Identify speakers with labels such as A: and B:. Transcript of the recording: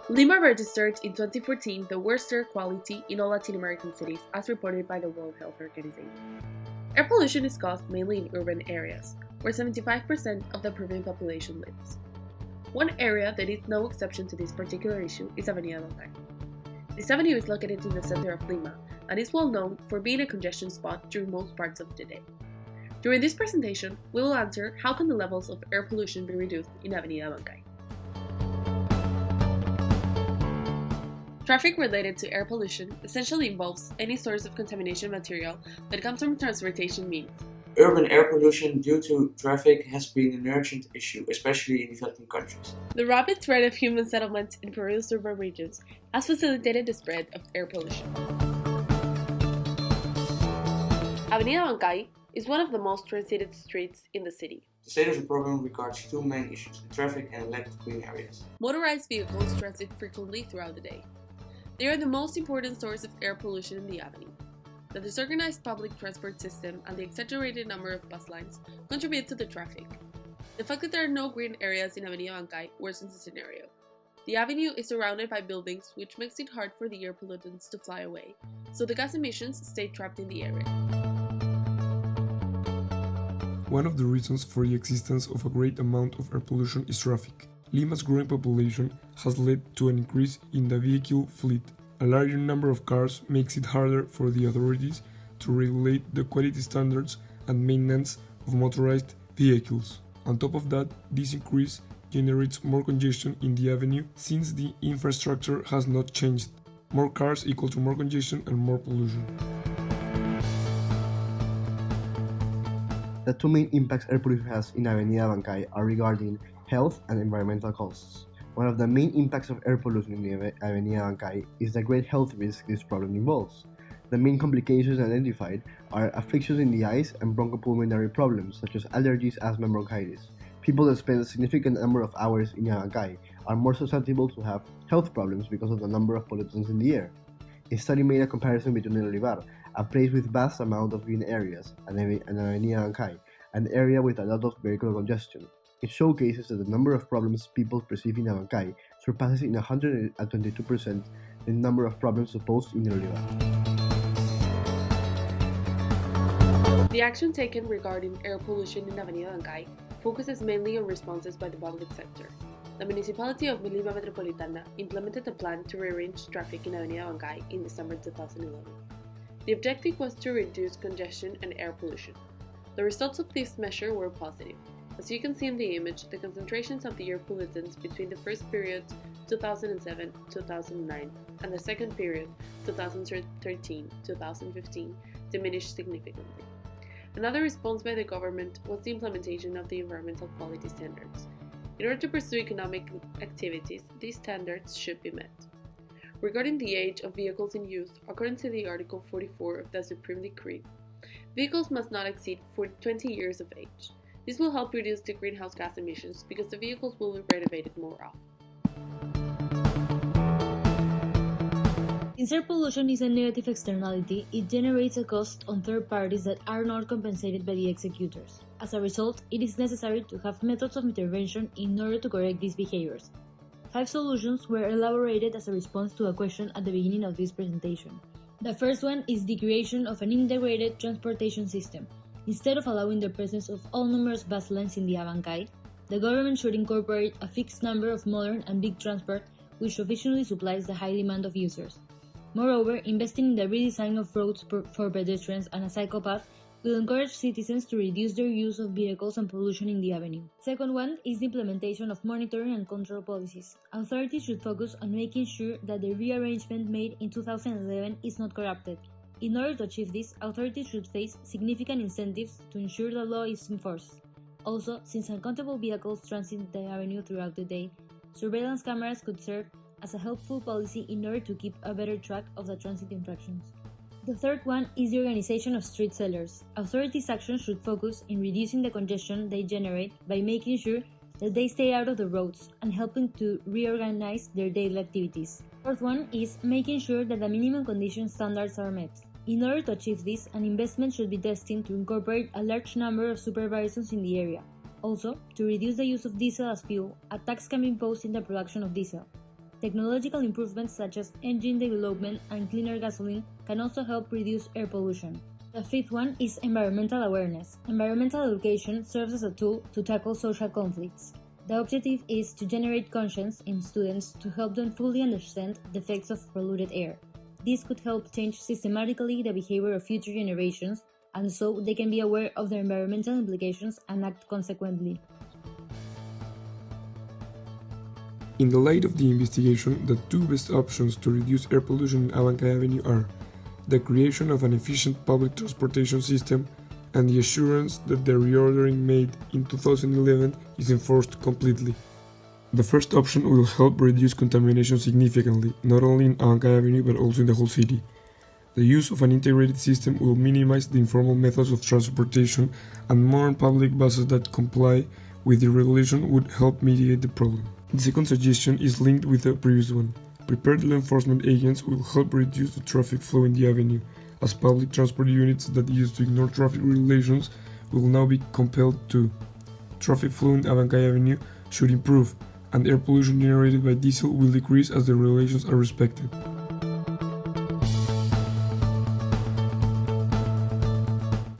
A: Lima registered in 2014 the worst air quality in all Latin American cities, as reported by the World Health Organization. Air pollution is caused mainly in urban areas, where 75% of the Peruvian population lives. One area that is no exception to this particular issue is Avenida Bancay. This avenue is located in the center of Lima and is well known for being a congestion spot during most parts of the day. During this presentation, we will answer how can the levels of air pollution be reduced in Avenida Bancay. Traffic related to air pollution essentially involves any source of contamination material that comes from transportation means.
B: Urban air pollution due to traffic has been an urgent issue, especially in developing countries.
A: The rapid spread of human settlements in Peru's urban regions has facilitated the spread of air pollution. Avenida Bancay is one of the most transited streets in the city.
B: The state of the problem regards two main issues, the traffic and lack of clean areas.
A: Motorized vehicles transit frequently throughout the day. They are the most important source of air pollution in the avenue. The disorganized public transport system and the exaggerated number of bus lines contribute to the traffic. The fact that there are no green areas in Avenida Bancay worsens the scenario. The avenue is surrounded by buildings, which makes it hard for the air pollutants to fly away, so the gas emissions stay trapped in the area.
C: One of the reasons for the existence of a great amount of air pollution is traffic. Lima's growing population has led to an increase in the vehicle fleet. A larger number of cars makes it harder for the authorities to regulate the quality standards and maintenance of motorized vehicles. On top of that, this increase generates more congestion in the avenue since the infrastructure has not changed. More cars equal to more congestion and more pollution.
D: The two main impacts air pollution has in Avenida Bancay are regarding health and environmental costs. One of the main impacts of air pollution in the Avenida Bancay is the great health risk this problem involves. The main complications identified are afflictions in the eyes and bronchopulmonary problems such as allergies, asthma, and bronchitis. People that spend a significant number of hours in Bancay are more susceptible to have health problems because of the number of pollutants in the air. A study made a comparison between El Olivar, a place with vast amount of green areas, and Avenida Bancay, an area with a lot of vehicular congestion. It showcases that the number of problems people perceive in Bancay surpasses in 122% the number of problems supposed in El Olivar.
A: The action taken regarding air pollution in Avenida Bancay focuses mainly on responses by the public sector. The municipality of Lima Metropolitana implemented a plan to rearrange traffic in Avenida Bancay in December 2011. The objective was to reduce congestion and air pollution. The results of this measure were positive. As you can see in the image, the concentrations of the air pollutants between the first period 2007-2009 and the second period 2013-2015 diminished significantly. Another response by the government was the implementation of the environmental quality standards. In order to pursue economic activities, these standards should be met. Regarding the age of vehicles in use, according to the Article 44 of the Supreme Decree, vehicles must not exceed 20 years of age. This will help reduce the greenhouse gas emissions because the vehicles will be renovated more often.
E: Since air pollution is a negative externality, it generates a cost on third parties that are not compensated by the executors. As a result, it is necessary to have methods of intervention in order to correct these behaviors. 5 solutions were elaborated as a response to a question at the beginning of this presentation. The first one is the creation of an integrated transportation system. Instead of allowing the presence of all numerous bus lines in the Bancay, the government should incorporate a fixed number of modern and big transport which sufficiently supplies the high demand of users. Moreover, investing in the redesign of roads for pedestrians and a cycle path will encourage citizens to reduce their use of vehicles and pollution in the avenue. Second one is the implementation of monitoring and control policies. Authorities should focus on making sure that the rearrangement made in 2011 is not corrupted. In order to achieve this, authorities should face significant incentives to ensure the law is enforced. Also, since uncountable vehicles transit the avenue throughout the day, surveillance cameras could serve as a helpful policy in order to keep a better track of the transit infractions. The third one is the organization of street sellers. Authorities' actions should focus in reducing the congestion they generate by making sure that they stay out of the roads and helping to reorganize their daily activities. Fourth one is making sure that the minimum condition standards are met. In order to achieve this, an investment should be destined to incorporate a large number of supervisors in the area. Also, to reduce the use of diesel as fuel, a tax can be imposed in the production of diesel. 5. Implement the redesign of roads for pedestrians and cyclists. Authorities should focus on making sure that the vehicles transit the avenue throughout the day, surveillance cameras could serve as a helpful policy in order to keep a better track of the transit infractions. The fifth one is the implementation of monitoring and control policies. Authorities' actions should focus in reducing the congestion they generate by making sure that they stay out of the roads and helping to reorganize their daily activities. Technological improvements such as engine development and cleaner gasoline can also help reduce air pollution. The fifth one is environmental awareness. Environmental education serves as a tool to tackle social conflicts. The objective is to generate conscience in students to help them fully understand the effects of polluted air. This could help change systematically the behavior of future generations, and so they can be aware of their environmental implications and act consequently.
C: In the light of the investigation, the two best options to reduce air pollution in Abancay Avenue are the creation of an efficient public transportation system and the assurance that the reordering made in 2011 is enforced completely. The first option will help reduce contamination significantly, not only in Abancay Avenue but also in the whole city. The use of an integrated system will minimize the informal methods of transportation, and modern public buses that comply with the regulation would help mitigate the problem. The second suggestion is linked with the previous one. Prepared law enforcement agents will help reduce the traffic flow in the avenue, as public transport units that used to ignore traffic regulations will now be compelled to. Traffic flow in Abancay Avenue should improve, and air pollution generated by diesel will decrease as the regulations are respected.